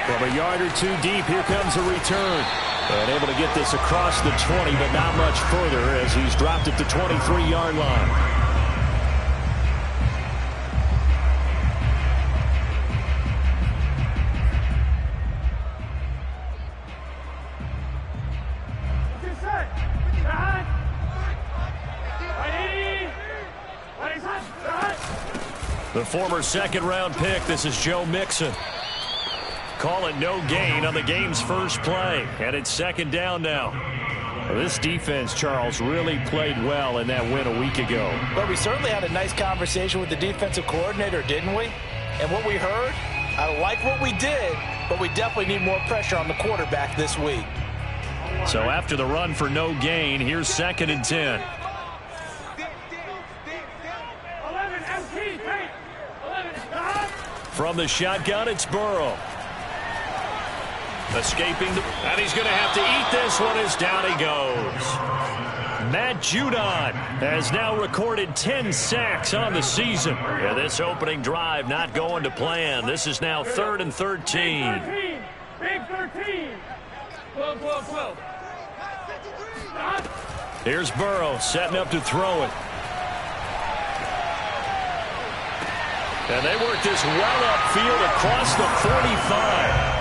From a yard or two deep, here comes a return. And able to get this across the 20, but not much further as he's dropped at the 23-yard line. The former second-round pick, this is Joe Mixon. Call it no gain on the game's first play, and it's second down now. This defense, Charles, really played well in that win a week ago. But we certainly had a nice conversation with the defensive coordinator, didn't we? And what we heard, I like what we did, but we definitely need more pressure on the quarterback this week. So after the run for no gain, here's second and 10. From the shotgun, it's Burrow. Escaping, and he's going to have to eat this one as down he goes. Matt Judon has now recorded 10 sacks on the season. And this opening drive not going to plan. This is now 3rd and 13. Big 13. 12. Here's Burrow setting up to throw it. And they work this well upfield across the 45.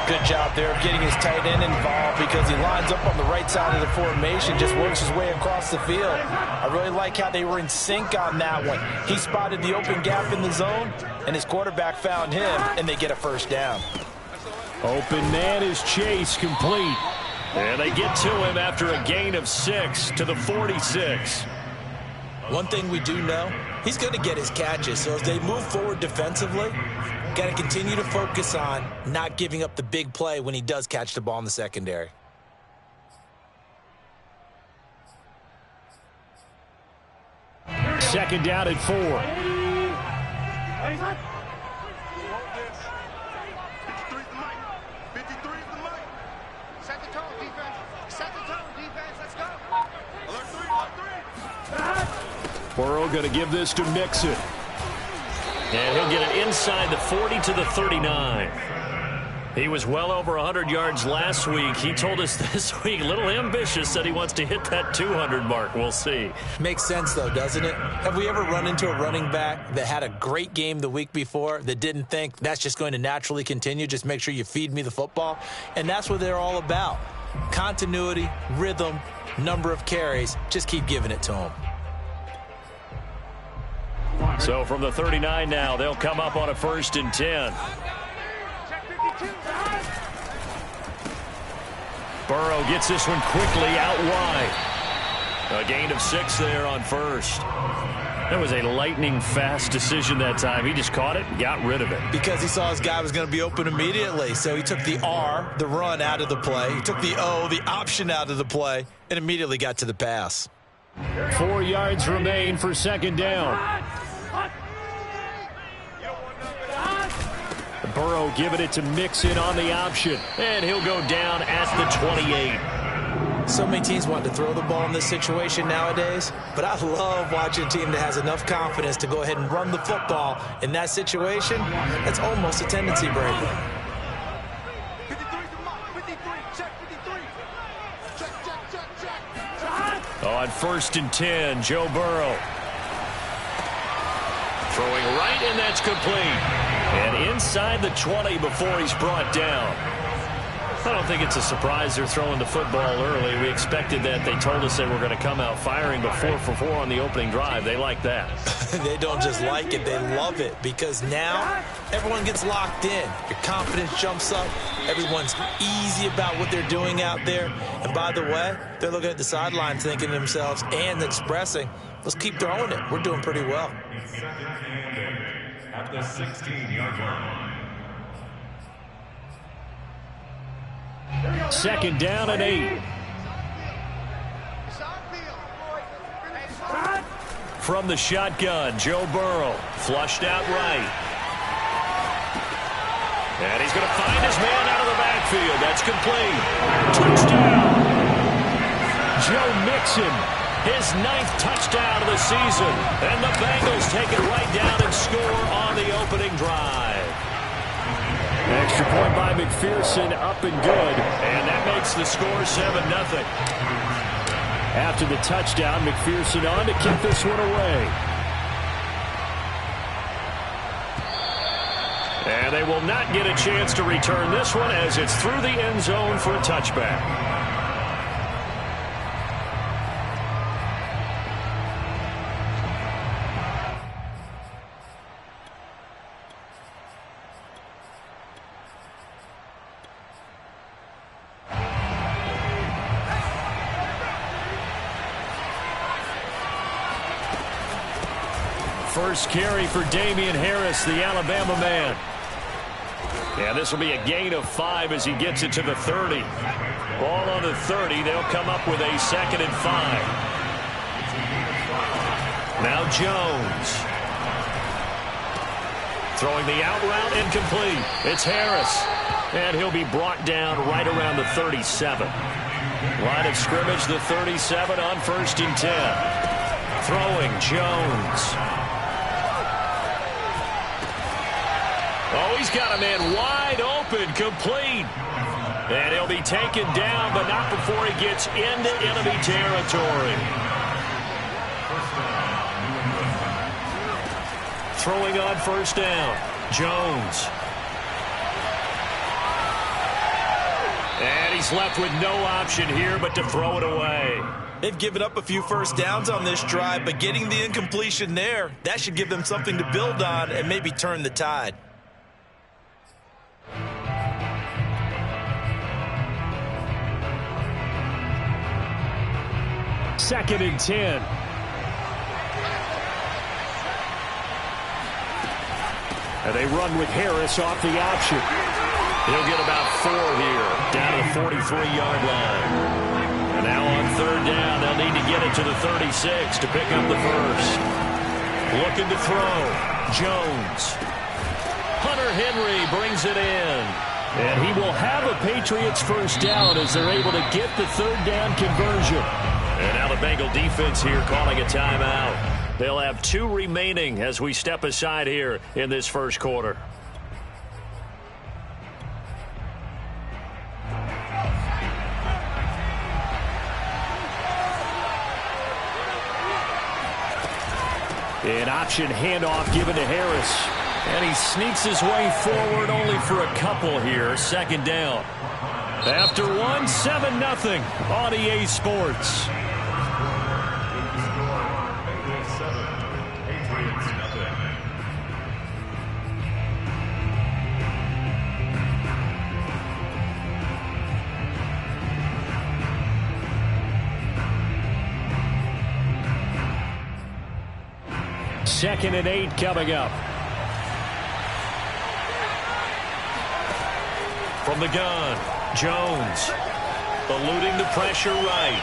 Good job there of getting his tight end involved because he lines up on the right side of the formation, just works his way across the field. I really like how they were in sync on that one. He spotted the open gap in the zone, and his quarterback found him, and they get a first down. Open man is Chase, complete. And they get to him after a gain of 6 to the 46. One thing we do know, he's going to get his catches. So as they move forward defensively, got to continue to focus on not giving up the big play when he does catch the ball in the secondary. Second down at 4. Burrow going to give this to Mixon. And he'll get it inside the 40 to the 39. He was well over 100 yards last week. He told us this week, a little ambitious, said he wants to hit that 200 mark. We'll see. Makes sense, though, doesn't it? Have we ever run into a running back that had a great game the week before that didn't think that's just going to naturally continue? Just make sure you feed me the football. And that's what they're all about. Continuity, rhythm, number of carries. Just keep giving it to them. So from the 39 now, they'll come up on a 1st and 10. Burrow gets this one quickly out wide. A gain of 6 there on 1st. That was a lightning fast decision that time. He just caught it and got rid of it. Because he saw his guy was going to be open immediately. So he took the R, the run, out of the play. He took the O, the option, out of the play, and immediately got to the pass. 4 yards remain for second down. Burrow giving it to Mixon on the option. And he'll go down at the 28. So many teams want to throw the ball in this situation nowadays, but I love watching a team that has enough confidence to go ahead and run the football in that situation. That's almost a tendency breaker. On 1st and 10, Joe Burrow. Throwing right, and that's complete. And inside the 20 before he's brought down. I don't think it's a surprise they're throwing the football early. We expected that. They told us they were going to come out firing before 4 on the opening drive. They like that. They don't just like it, they love it, because now everyone gets locked in. Your confidence jumps up. Everyone's easy about what they're doing out there. And by the way, they're looking at the sideline thinking to themselves and expressing, let's keep throwing it. We're doing pretty well. At the 16-yard line. Second down and 8. From the shotgun, Joe Burrow flushed out right. And he's going to find his man out of the backfield. That's complete. Touchdown. Joe Mixon, his 9th touchdown of the season. And the Bengals take it right down and score on the opening drive. Extra point by McPherson, up and good. And that makes the score 7-0. After the touchdown, McPherson on to kick this one away. And they will not get a chance to return this one as it's through the end zone for a touchback. First carry for Damian Harris, the Alabama man. And this will be a gain of 5 as he gets it to the 30. Ball on the 30. They'll come up with a 2nd and 5. Now Jones. Throwing the out route, incomplete. It's Harris. And he'll be brought down right around the 37. Line of scrimmage, the 37 on 1st and 10. Throwing Jones. Oh, he's got a man wide open, complete. And he'll be taken down, but not before he gets into enemy territory. Throwing on 1st down, Jones. And he's left with no option here but to throw it away. They've given up a few first downs on this drive, but getting the incompletion there, that should give them something to build on and maybe turn the tide. 2nd and 10. And they run with Harris off the option. He'll get about 4 here, down to the 43-yard line. And now on 3rd down, they'll need to get it to the 36 to pick up the first. Looking to throw. Jones. Hunter Henry brings it in. And he will have a Patriots first down as they're able to get the 3rd down conversion. And now the Bengal defense here calling a timeout. They'll have 2 remaining as we step aside here in this first quarter. An option handoff given to Harris. And he sneaks his way forward only for a couple here. 2nd down. After 1, 7-0 on EA Sports. Second and 8 coming up. From the gun, Jones eluding the pressure right.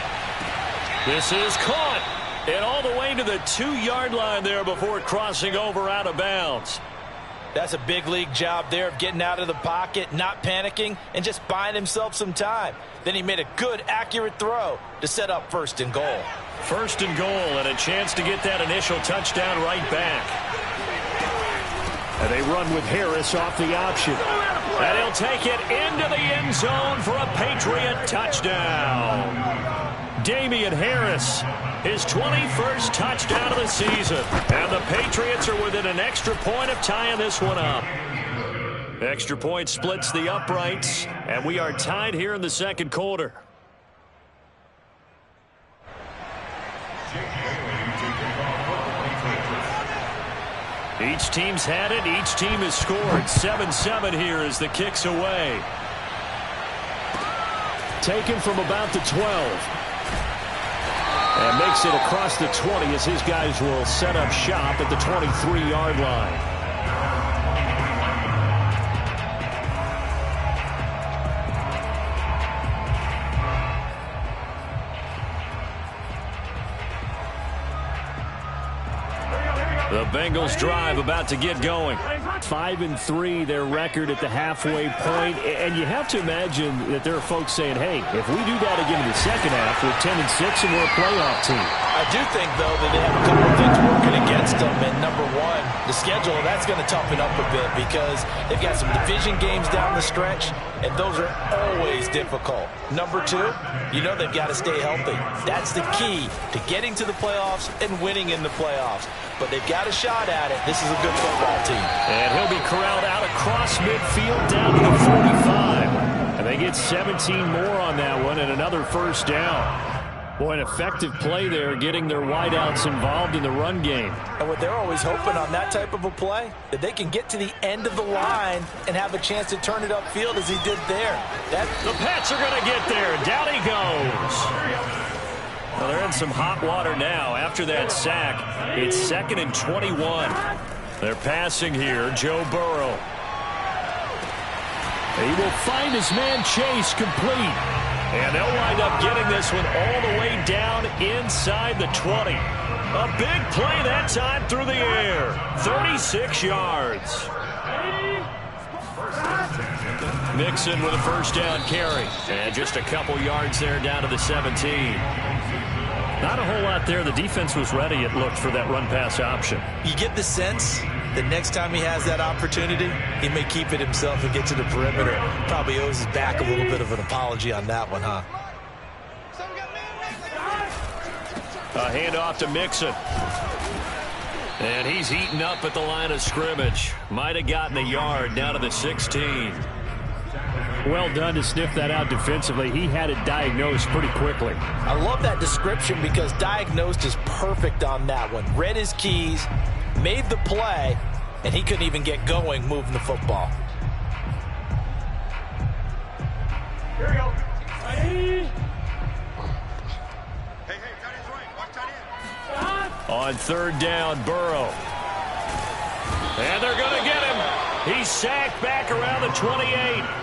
This is caught. And all the way to the 2-yard line there before crossing over out of bounds. That's a big league job there of getting out of the pocket, not panicking, and just buying himself some time. Then he made a good, accurate throw to set up 1st and goal. 1st and goal and a chance to get that initial touchdown right back. And they run with Harris off the option. And he'll take it into the end zone for a Patriot touchdown. Damian Harris, his 21st touchdown of the season. And the Patriots are within an extra point of tying this one up. Extra point splits the uprights, and we are tied here in the 2nd quarter. Each team's had it. Each team has scored. 7-7 here as the kick's away. Taken from about the 12. And makes it across the 20 as his guys will set up shop at the 23-yard line. The Bengals drive about to get going. 5-3 their record at the halfway point, and you have to imagine that there are folks saying, hey, if we do that again in the second half, we're 10-6 and we're a playoff team. I do think, though, that they have a couple of things working against them. And number one, the schedule, that's going to toughen up a bit because they've got some division games down the stretch, and those are always difficult. Number two, you know they've got to stay healthy. That's the key to getting to the playoffs and winning in the playoffs. But they've got a shot at it. This is a good football team. And he'll be corralled out across midfield down to the 45. And they get 17 more on that one and another first down. Boy, an effective play there, getting their wideouts involved in the run game. And what they're always hoping on that type of a play, that they can get to the end of the line and have a chance to turn it upfield as he did there. The Pats are going to get there. Down he goes. Well, they're in some hot water now. After that sack, it's 2nd and 21. They're passing here. Joe Burrow. He will find his man Chase complete. And they'll wind up getting this one all the way down inside the 20. A big play that time through the air. 36 yards. Mixon with a first down carry. And just a couple yards there down to the 17. Not a whole lot there. The defense was ready, it looked, for that run-pass option. You get the sense that next time he has that opportunity, he may keep it himself and get to the perimeter. Probably owes his back a little bit of an apology on that one, huh? A handoff to Mixon. And he's eaten up at the line of scrimmage. Might have gotten a yard down to the 16. Well done to sniff that out defensively. He had it diagnosed pretty quickly. I love that description because diagnosed is perfect on that one. Read his keys, made the play, and he couldn't even get going moving the football. Here we go. Ready? On third down, Burrow. And they're going to get him. He's sacked back around the 28.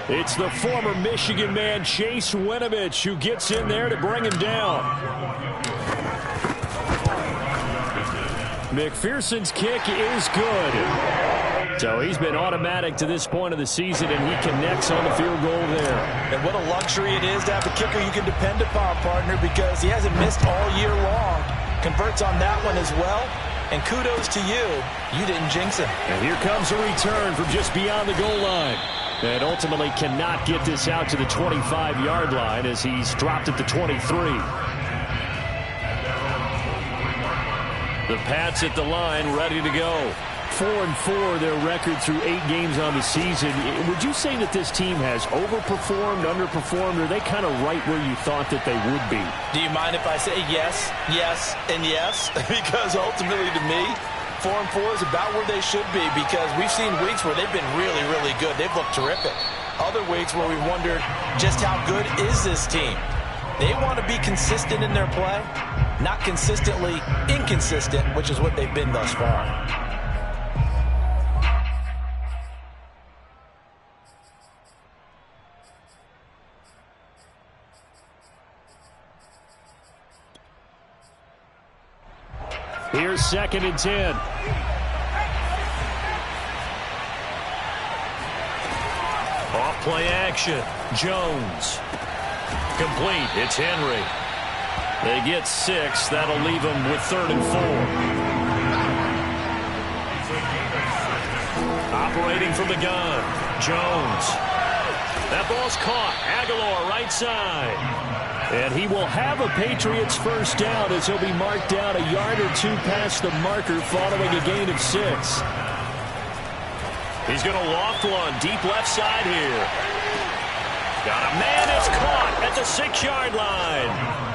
It's the former Michigan man, Chase Winovich, who gets in there to bring him down. McPherson's kick is good. So he's been automatic to this point of the season, and he connects on the field goal there. And what a luxury it is to have a kicker you can depend upon, partner, because he hasn't missed all year long. Converts on that one as well. And kudos to you. You didn't jinx him. And here comes a return from just beyond the goal line. And ultimately cannot get this out to the 25-yard line as he's dropped at the 23. The Pats at the line, ready to go. 4-4 their record through 8 games on the season. Would you say that this team has overperformed, underperformed, or are they kind of right where you thought that they would be? Do you mind if I say yes, yes, and yes? Because ultimately to me, 4-4 is about where they should be because we've seen weeks where they've been really, really good. They've looked terrific. Other weeks where we wondered just how good is this team. They want to be consistent in their play, not consistently inconsistent, which is what they've been thus far. Here's 2nd and 10. Off play action. Jones. Complete. It's Henry. They get 6. That'll leave them with 3rd and 4. Operating from the gun. Jones. That ball's caught. Aguilar right side. And he will have a Patriots first down as he'll be marked down a yard or 2 past the marker following a gain of 6. He's going to loft one deep left side here. Got a man that's caught at the 6-yard line.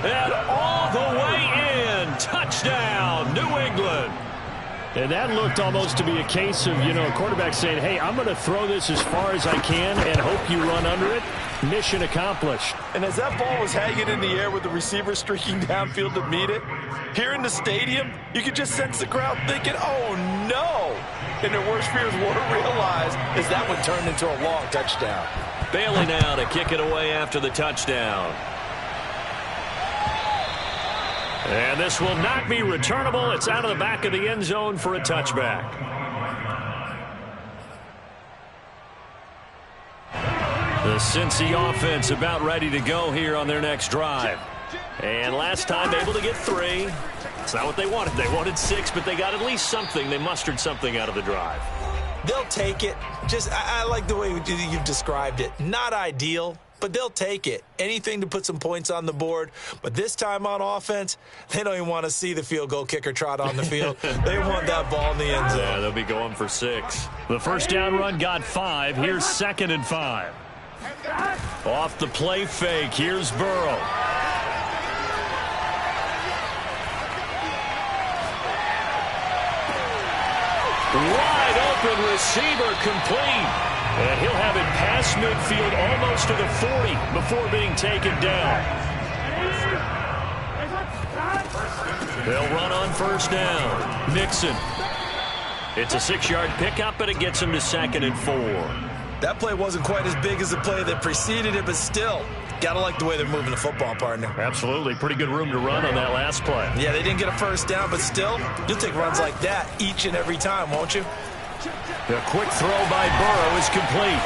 And all the way in. Touchdown, New England. And that looked almost to be a case of, a quarterback saying, hey, I'm going to throw this as far as I can and hope you run under it. Mission accomplished. And as that ball was hanging in the air with the receiver streaking downfield to meet it, here in the stadium, you could just sense the crowd thinking, oh, no. And their worst fears were realized as that one turned into a long touchdown. Bailey now to kick it away after the touchdown. And this will not be returnable. It's out of the back of the end zone for a touchback. The Cincy offense about ready to go here on their next drive. And last time able to get 3. It's not what they wanted. They wanted 6, but they got at least something. They mustered something out of the drive. They'll take it. I like the way you've described it. Not ideal, but they'll take it. Anything to put some points on the board. But this time on offense, they don't even want to see the field goal kicker trot on the field. They want that ball in the end zone. Yeah, they'll be going for 6. The first down run got 5. Here's 2nd and 5. Off the play fake. Here's Burrow. Wide open receiver complete. And he'll have it past midfield almost to the 40 before being taken down. They'll run on first down. Mixon. It's a 6-yard pickup, but it gets him to 2nd and 4. That play wasn't quite as big as the play that preceded it, but still, gotta like the way they're moving the football, partner. Absolutely. Pretty good room to run on that last play. Yeah, they didn't get a first down, but still, you'll take runs like that each and every time, won't you? The quick throw by Burrow is complete.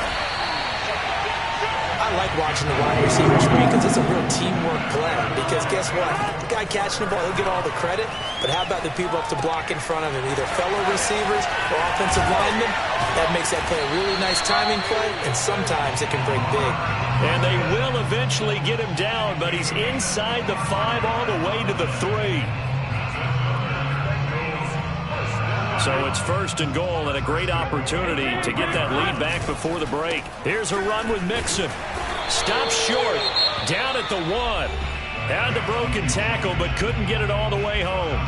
I like watching the wide receiver screen because it's a real teamwork play. Because guess what? The guy catching the ball, he'll get all the credit. But how about the people up to block in front of him? Either fellow receivers or offensive linemen. That makes that play a really nice timing play, and sometimes it can break big. And they will eventually get him down, but he's inside the 5 all the way to the 3. So it's 1st and goal and a great opportunity to get that lead back before the break. Here's a run with Mixon. Stopped short. Down at the 1. Had the broken tackle, but couldn't get it all the way home.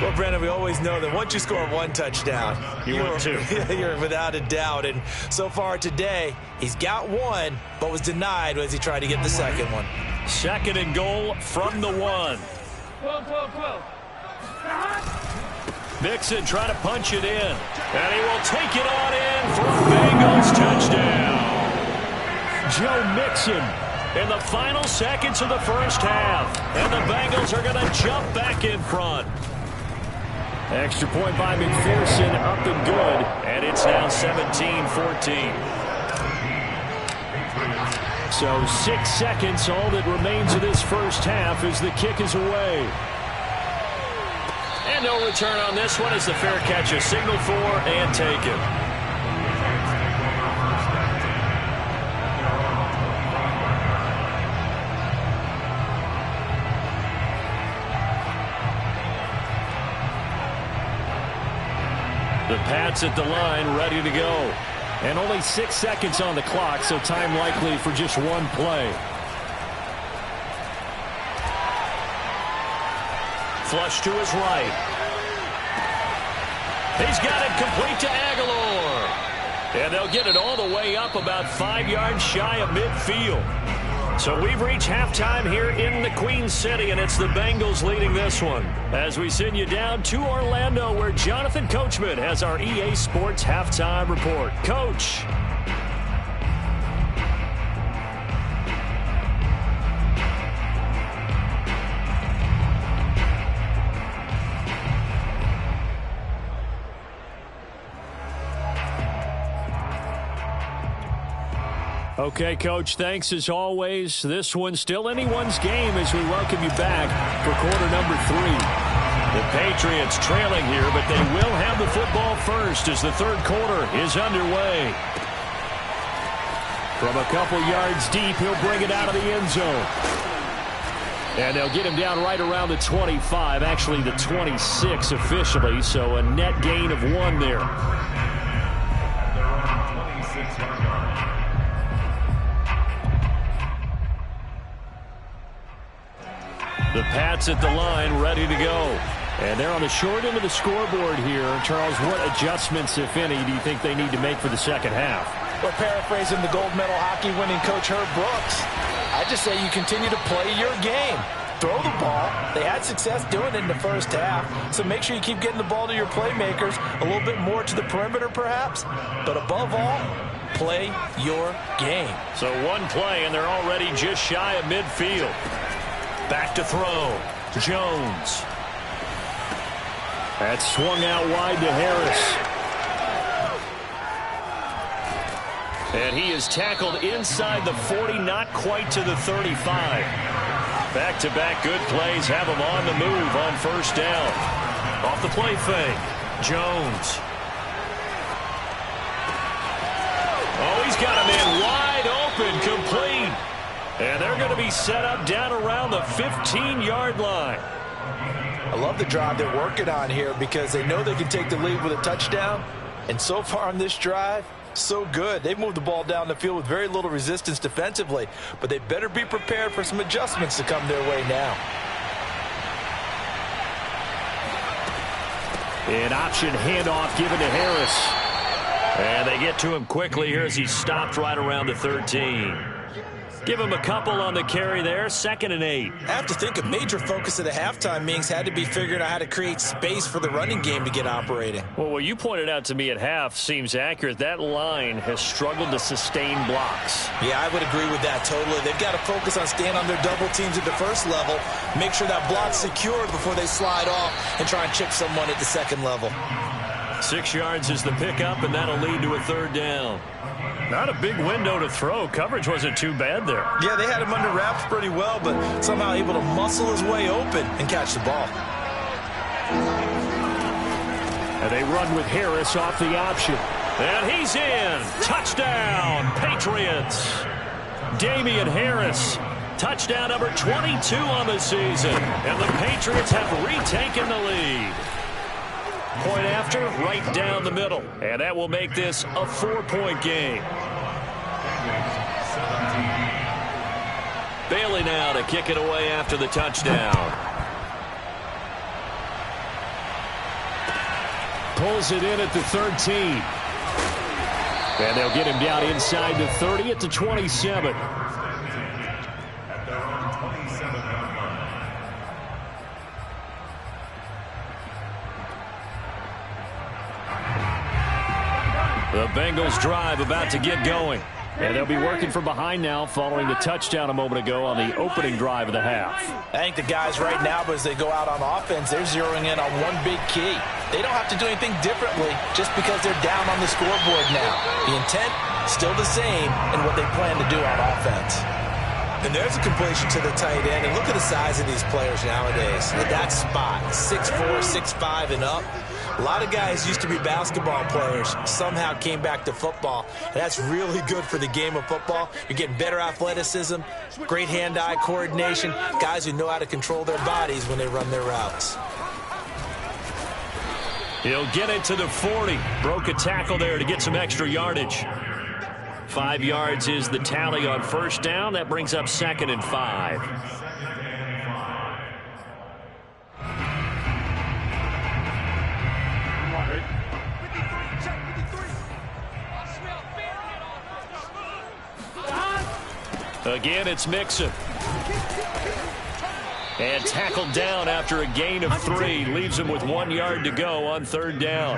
Well, Brandon, we always know that once you score 1 touchdown, you're 2. You're without a doubt. And so far today, he's got 1, but was denied as he tried to get the 2nd one. 2nd and goal from the 1. 12. Mixon trying to punch it in. And he will take it on in for a Bengals touchdown. Joe Mixon in the final seconds of the first half. And the Bengals are going to jump back in front. Extra point by McPherson, up and good. And it's now 17-14. So 6 seconds, all that remains of this first half as the kick is away. And no return on this one as the fair catch is signaled for and taken. The Pats at the line, ready to go. And only 6 seconds on the clock, so time likely for just 1 play. Flush to his right. He's got it complete to Aguilar. And they'll get it all the way up about 5 yards shy of midfield. So we've reached halftime here in the Queen City, and it's the Bengals leading this one. As we send you down to Orlando, where Jonathan Coachman has our EA Sports Halftime Report. Coach. Okay, Coach, thanks as always. This one's still anyone's game as we welcome you back for quarter number 3. The Patriots trailing here, but they will have the football first as the third quarter is underway. From a couple yards deep, he'll bring it out of the end zone. And they'll get him down right around the 25, actually the 26 officially, so a net gain of 1 there. The Pats at the line, ready to go. And they're on the short end of the scoreboard here. Charles, what adjustments, if any, do you think they need to make for the second half? Well, paraphrasing the gold medal hockey winning coach Herb Brooks, I just say you continue to play your game. Throw the ball. They had success doing it in the first half, so make sure you keep getting the ball to your playmakers, a little bit more to the perimeter perhaps, but above all, play your game. So 1 play, and they're already just shy of midfield. Back to throw. Jones. That's swung out wide to Harris. And he is tackled inside the 40, not quite to the 35. Back-to-back good plays have him on the move on first down. Off the play fake, Jones. Oh, he's got a man wide open, complete. And they're going to be set up down around the 15-yard line. I love the drive they're working on here because they know they can take the lead with a touchdown. And so far on this drive, so good. They've moved the ball down the field with very little resistance defensively, but they better be prepared for some adjustments to come their way now. An option handoff given to Harris. And they get to him quickly here as he stopped right around the 13. Give him a couple on the carry there, 2nd and 8. I have to think a major focus of the halftime meetings had to be figuring out how to create space for the running game to get operating. Well, what you pointed out to me at half seems accurate. That line has struggled to sustain blocks. Yeah, I would agree with that totally. They've got to focus on staying on their double teams at the first level, make sure that block's secured before they slide off and try and chip someone at the second level. 6 yards is the pickup, and that'll lead to a 3rd down. Not a big window to throw. Coverage wasn't too bad there. Yeah, they had him under wraps pretty well, but somehow able to muscle his way open and catch the ball. And they run with Harris off the option. And he's in. Touchdown, Patriots. Damian Harris. Touchdown number 22 on the season. And the Patriots have retaken the lead. Point after, right down the middle. And that will make this a 4-point game. Bailey now to kick it away after the touchdown. Pulls it in at the 13. And they'll get him down inside the 30 at the 27. The Bengals drive about to get going. And they'll be working from behind now following the touchdown a moment ago on the opening drive of the half. I think the guys right now, but as they go out on offense, they're zeroing in on one big key. They don't have to do anything differently just because they're down on the scoreboard now. The intent, still the same in what they plan to do on offense. And there's a completion to the tight end. And look at the size of these players nowadays. At that spot, 6'4", 6'5", and up. A lot of guys used to be basketball players, somehow came back to football. And that's really good for the game of football. You're getting better athleticism, great hand-eye coordination, guys who know how to control their bodies when they run their routes. He'll get it to the 40. Broke a tackle there to get some extra yardage. 5 yards is the tally on first down. That brings up 2nd and 5. Again, it's Mixon. And tackled down after a gain of 3. Leaves him with 1 yard to go on 3rd down.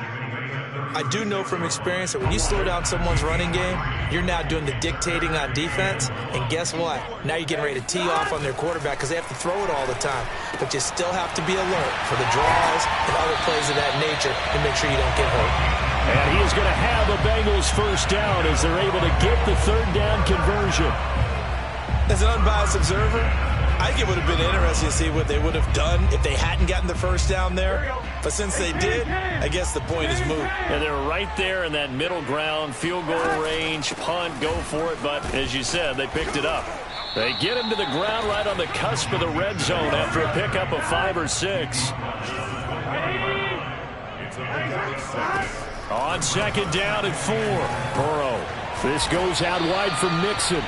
I do know from experience that when you slow down someone's running game, you're now doing the dictating on defense. And guess what? Now you're getting ready to tee off on their quarterback because they have to throw it all the time. But you still have to be alert for the draws and other plays of that nature to make sure you don't get hurt. And he is going to have the Bengals first down as they're able to get the 3rd down conversion. As an unbiased observer, I think it would have been interesting to see what they would have done if they hadn't gotten the first down there. But since they did, I guess the point is moot. And they're right there in that middle ground, field goal range, punt, go for it. But as you said, they picked it up. They get him to the ground right on the cusp of the red zone after a pickup of 5 or 6. On 2nd down at 4. Burrow. This goes out wide from Mixon.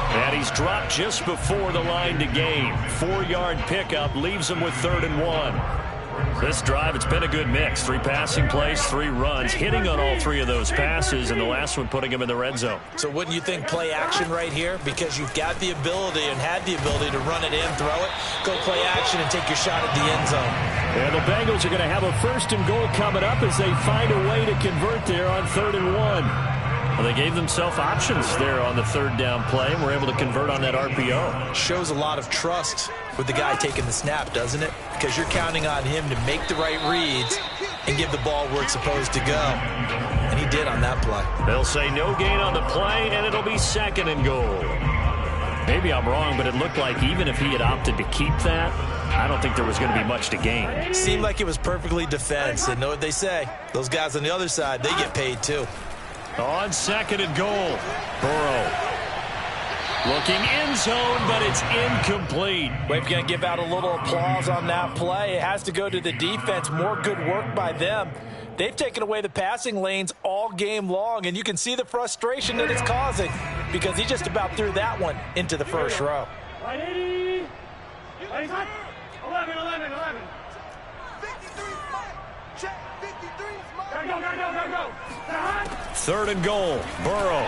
And he's dropped just before the line to gain. 4-yard pickup leaves him with 3rd and 1. This drive, it's been a good mix. 3 passing plays, 3 runs, hitting on all 3 of those passes, and the last one putting him in the red zone. So wouldn't you think play action right here? Because you've got the ability and had the ability to run it in, throw it, go play action and take your shot at the end zone. And the Bengals are going to have a 1st and goal coming up as they find a way to convert there on 3rd and 1. Well, they gave themselves options there on the third down play and were able to convert on that RPO. Shows a lot of trust with the guy taking the snap, doesn't it? Because you're counting on him to make the right reads and give the ball where it's supposed to go. And he did on that play. They'll say no gain on the play, and it'll be 2nd and goal. Maybe I'm wrong, but it looked like even if he had opted to keep that, I don't think there was going to be much to gain. Seemed like it was perfectly defense. And know what they say? Those guys on the other side, they get paid too. On 2nd and goal, Burrow. Looking end zone, but it's incomplete. We're going to give out a little applause on that play. It has to go to the defense. More good work by them. They've taken away the passing lanes all game long, and you can see the frustration that it's causing because he just about threw that one into the first row. 11. 53 spot. Check. 53 spot. Go. 3rd and goal, Burrow.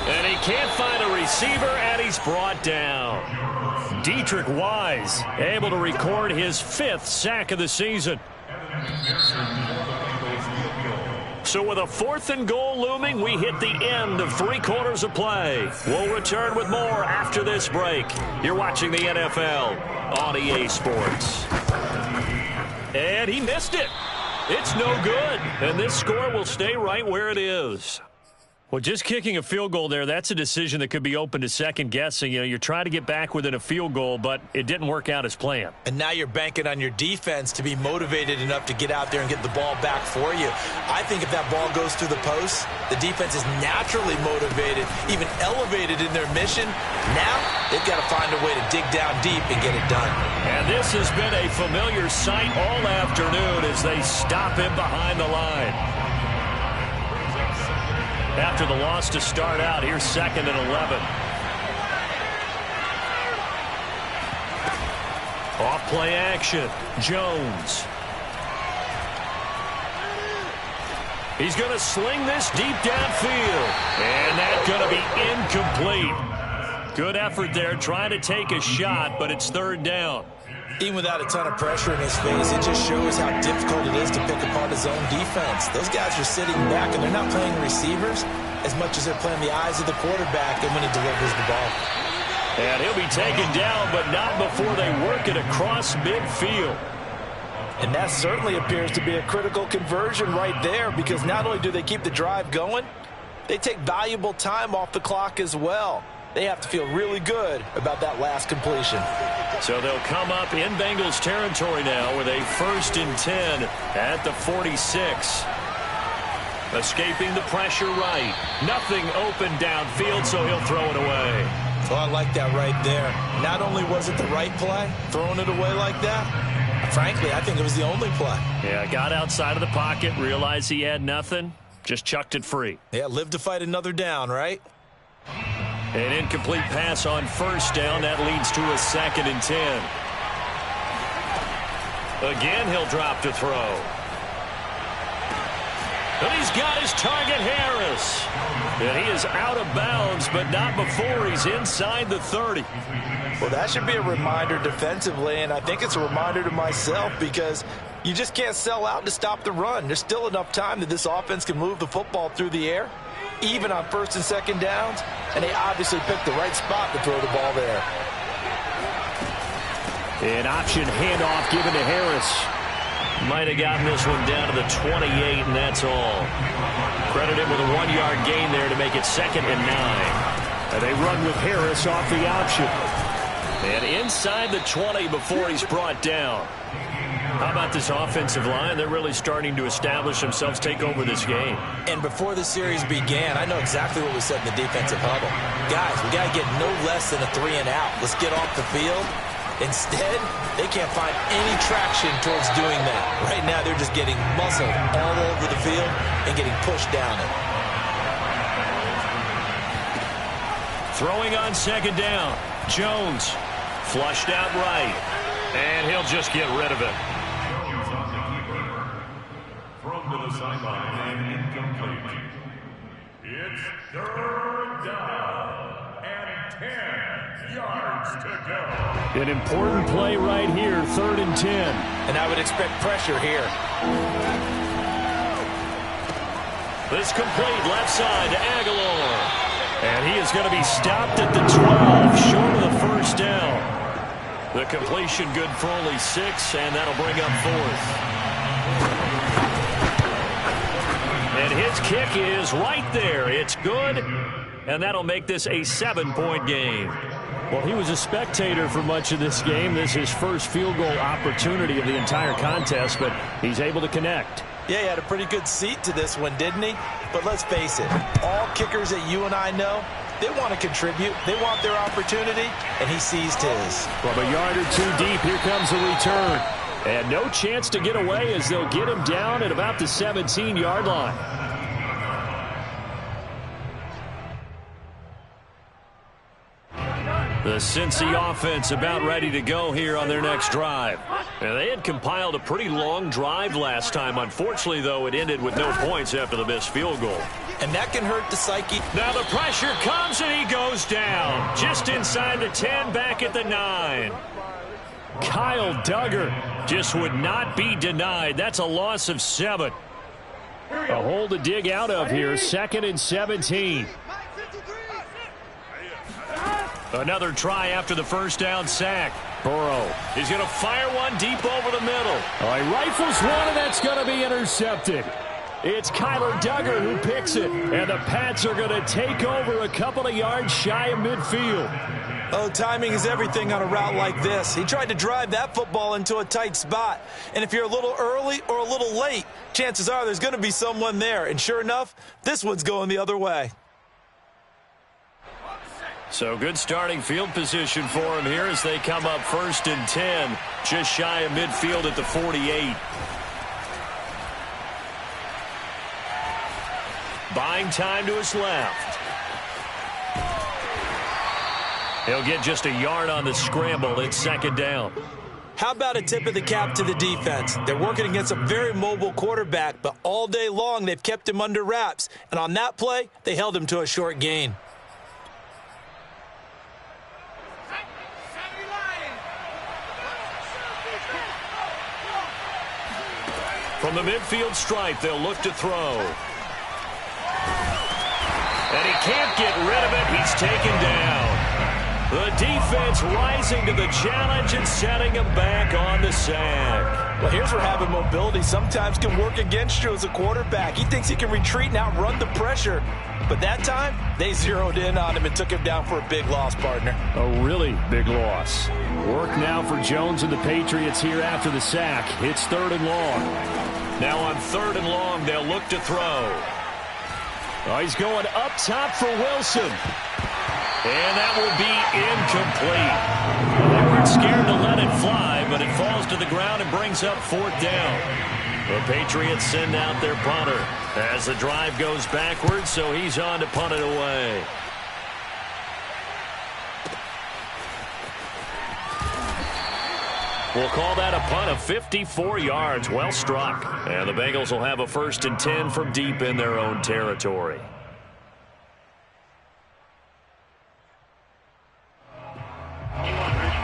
And he can't find a receiver, and he's brought down. Dietrich Wise able to record his 5th sack of the season. So with a 4th and goal looming, we hit the end of 3 quarters of play. We'll return with more after this break. You're watching the NFL on EA Sports. And he missed it. It's no good. And this score will stay right where it is. Well, just kicking a field goal there, that's a decision that could be open to second guessing. You know, you're trying to get back within a field goal, but it didn't work out as planned. And now you're banking on your defense to be motivated enough to get out there and get the ball back for you. I think if that ball goes through the post, the defense is naturally motivated, even elevated in their mission. Now they've got to find a way to dig down deep and get it done. And this has been a familiar sight all afternoon as they stop him behind the line. After the loss to start out, here's 2nd and 11. Off play action, Jones. He's going to sling this deep downfield. And that's going to be incomplete. Good effort there, trying to take a shot, but it's 3rd down. Even without a ton of pressure in his face, it just shows how difficult it is to pick apart his own defense. Those guys are sitting back, and they're not playing receivers as much as they're playing the eyes of the quarterback and when he delivers the ball. And he'll be taken down, but not before they work it across midfield. And that certainly appears to be a critical conversion right there because not only do they keep the drive going, they take valuable time off the clock as well. They have to feel really good about that last completion. So they'll come up in Bengals territory now with a 1st and 10 at the 46. Escaping the pressure right. Nothing open downfield, so he'll throw it away. Oh, I like that right there. Not only was it the right play, throwing it away like that, frankly, I think it was the only play. Yeah, got outside of the pocket, realized he had nothing, just chucked it free. Yeah, live to fight another down, right? An incomplete pass on 1st down. That leads to a 2nd and 10. Again, he'll drop to throw. And he's got his target, Harris. And he is out of bounds, but not before he's inside the 30. Well, that should be a reminder defensively, and I think it's a reminder to myself because you just can't sell out to stop the run. There's still enough time that this offense can move the football through the air, even on 1st and 2nd downs, and they obviously picked the right spot to throw the ball there. An option handoff given to Harris. Might have gotten this one down to the 28, and that's all. Credit him with a 1-yard gain there to make it 2nd and 9. And they run with Harris off the option. And inside the 20 before he's brought down. How about this offensive line? They're really starting to establish themselves, take over this game. And before the series began, I know exactly what we said in the defensive huddle. Guys, we got to get no less than a 3 and out. Let's get off the field. Instead, they can't find any traction towards doing that. Right now, they're just getting muscled all over the field and getting pushed down it. Throwing on 2nd down. Jones flushed out right. And he'll just get rid of it. Jones on the keeper. Thrown to the sideline and incomplete. It's 3rd down and 10 yards to go. An important play right here, 3rd and 10. And I would expect pressure here. This complete left side to Aguilar. And he is going to be stopped at the 12, short of the first down. The completion good for only 6, and that'll bring up 4th. And his kick is right there. It's good, and that'll make this a 7-point game. Well, he was a spectator for much of this game. This is his first field goal opportunity of the entire contest, but he's able to connect. Yeah, he had a pretty good seat to this one, didn't he? But let's face it, all kickers that you and I know, they want to contribute. They want their opportunity, and he seized his. From a yard or 2 deep, here comes the return. And no chance to get away as they'll get him down at about the 17-yard line. The Cincy offense about ready to go here on their next drive. And they had compiled a pretty long drive last time. Unfortunately, though, it ended with no points after the missed field goal. And that can hurt the psyche. Now the pressure comes and he goes down. Just inside the 10, back at the 9. Kyle Duggar just would not be denied. That's a loss of 7. A hole to dig out of here, 2nd and 17. Another try after the first down sack. Burrow. He's going to fire one deep over the middle. All right, rifles one, and that's going to be intercepted. It's Kyler Duggar who picks it, and the Pats are going to take over a couple of yards shy of midfield. Oh, timing is everything on a route like this. He tried to drive that football into a tight spot. And if you're a little early or a little late, chances are there's going to be someone there. And sure enough, this one's going the other way. So good starting field position for him here as they come up 1st and 10, just shy of midfield at the 48. Buying time to his left. He'll get just a yard on the scramble. It's 2nd down. How about a tip of the cap to the defense? They're working against a very mobile quarterback, but all day long they've kept him under wraps. And on that play, they held him to a short gain. From the midfield stripe, they'll look to throw. And he can't get rid of it. He's taken down. The defense rising to the challenge and setting him back on the sack. Well, here's where having mobility sometimes can work against you as a quarterback. He thinks he can retreat and outrun the pressure. But that time, they zeroed in on him and took him down for a big loss, partner. A really big loss. Work now for Jones and the Patriots here after the sack. It's 3rd and long. Now on 3rd and long, they'll look to throw. Oh, he's going up top for Wilson. And that will be incomplete. They weren't scared to let it fly, but it falls to the ground and brings up 4th down. The Patriots send out their punter as the drive goes backwards, so he's on to punt it away. We'll call that a punt of 54 yards. Well struck. And the Bengals will have a 1st and 10 from deep in their own territory.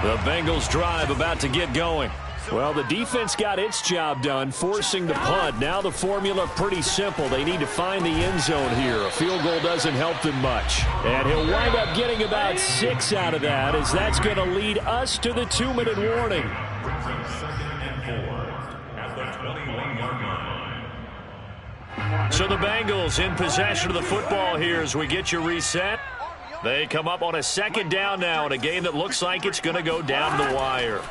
The Bengals drive about to get going. Well, the defense got its job done, forcing the punt. Now the formula pretty simple. They need to find the end zone here. A field goal doesn't help them much. And he'll wind up getting about 6 out of that, as that's going to lead us to the 2-minute warning. 2nd and 4 at the 21-yard line. So the Bengals in possession of the football here as we get you reset. They come up on a 2nd down now in a game that looks like it's going to go down the wire.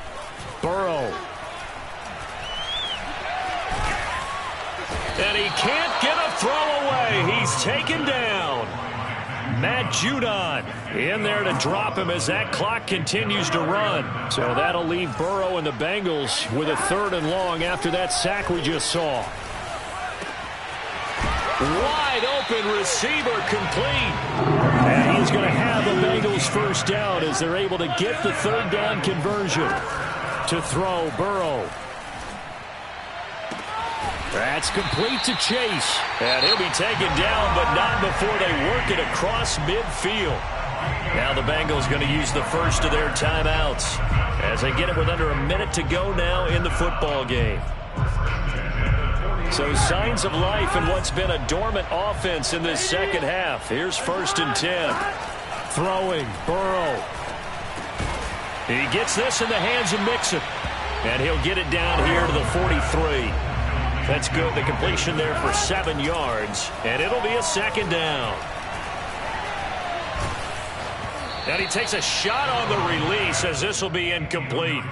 Burrow. And he can't get a throw away. He's taken down. Matt Judon in there to drop him as that clock continues to run. So that'll leave Burrow and the Bengals with a 3rd and long after that sack we just saw. Wide open receiver complete. And he's going to have the Bengals 1st down as they're able to get the 3rd down conversion. To throw, Burrow. That's complete to Chase. And he'll be taken down, but not before they work it across midfield. Now the Bengals going to use the first of their timeouts as they get it with under a minute to go now in the football game. So signs of life in what's been a dormant offense in this second half. Here's 1st and 10. Throwing, Burrow. He gets this in the hands of Mixon. And he'll get it down here to the 43. That's good. The completion there for 7 yards. And it'll be a 2nd down. And he takes a shot on the release as this will be incomplete.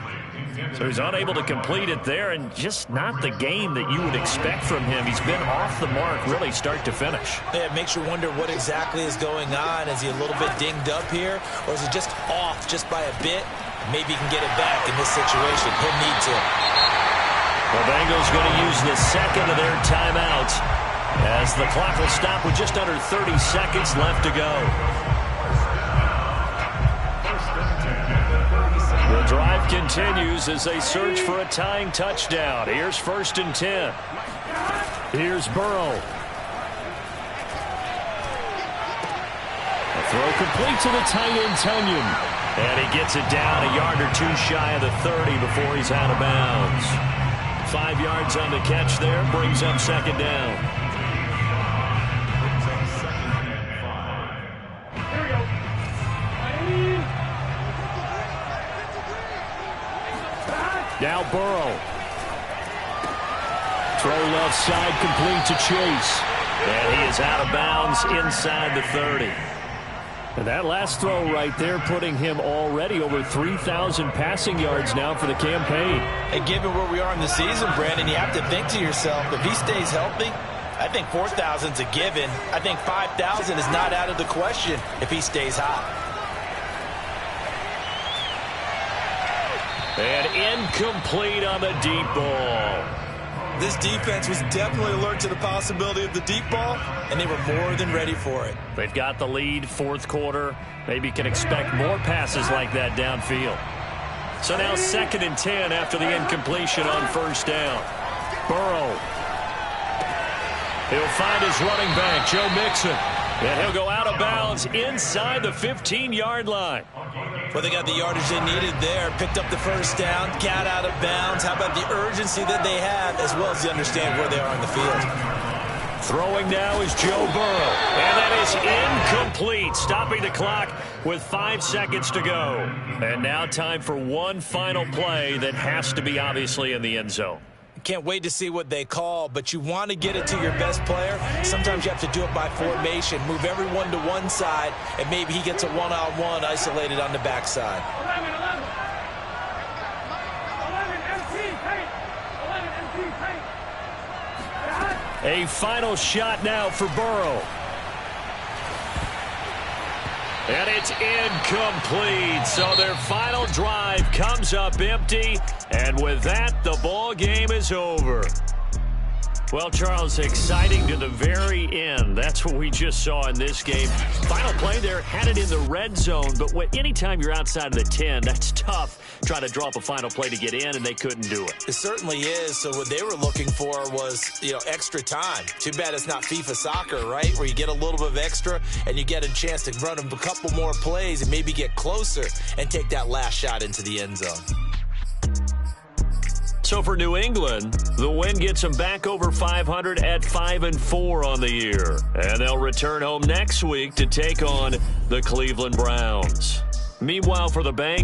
So he's unable to complete it there, and just not the game that you would expect from him. He's been off the mark really start to finish. Yeah, it makes you wonder what exactly is going on. Is he a little bit dinged up here, or is he just off just by a bit? Maybe he can get it back in this situation. He'll need to. The Bengals going to use the 2nd of their timeouts as the clock will stop with just under 30 seconds left to go. The drive continues as they search for a tying touchdown. Here's 1st and 10. Here's Burrow. A throw complete to the tight end, Tunyon. And he gets it down a yard or 2 shy of the 30 before he's out of bounds. 5 yards on the catch there, brings up 2nd down. Now Burrow. Throw left side complete to Chase. And he is out of bounds inside the 30. And that last throw right there putting him already over 3,000 passing yards now for the campaign. And given where we are in the season, Brandon, you have to think to yourself, if he stays healthy, I think 4,000's a given. I think 5,000 is not out of the question if he stays hot. And incomplete on the deep ball. This defense was definitely alert to the possibility of the deep ball, and they were more than ready for it. They've got the lead, 4th quarter. Maybe can expect more passes like that downfield. So now 2nd and 10 after the incompletion on 1st down. Burrow. He'll find his running back, Joe Mixon. And he'll go out of bounds inside the 15-yard line. Well, they got the yardage they needed there. Picked up the 1st down, got out of bounds. How about the urgency that they have, as well as they understand where they are on the field. Throwing now is Joe Burrow. And that is incomplete, stopping the clock with 5 seconds to go. And now time for one final play that has to be obviously in the end zone. Can't wait to see what they call, but you want to get it to your best player. Sometimes you have to do it by formation. Move everyone to one side, and maybe he gets a one-on-one isolated on the backside. 11 A final shot now for Burrow. And it's incomplete. So their final drive comes up empty. And with that, the ball game is over. Well, Charles, exciting to the very end. That's what we just saw in this game. Final play there, had it in the red zone. But anytime you're outside of the 10, that's tough. Trying to draw up a final play to get in, and they couldn't do it. It certainly is. So what they were looking for was, extra time. Too bad it's not FIFA soccer, right? Where you get a little bit of extra, and you get a chance to run a couple more plays and maybe get closer and take that last shot into the end zone. So for New England, the win gets them back over 500 at 5-4 on the year. And they'll return home next week to take on the Cleveland Browns. Meanwhile, for the Bengals,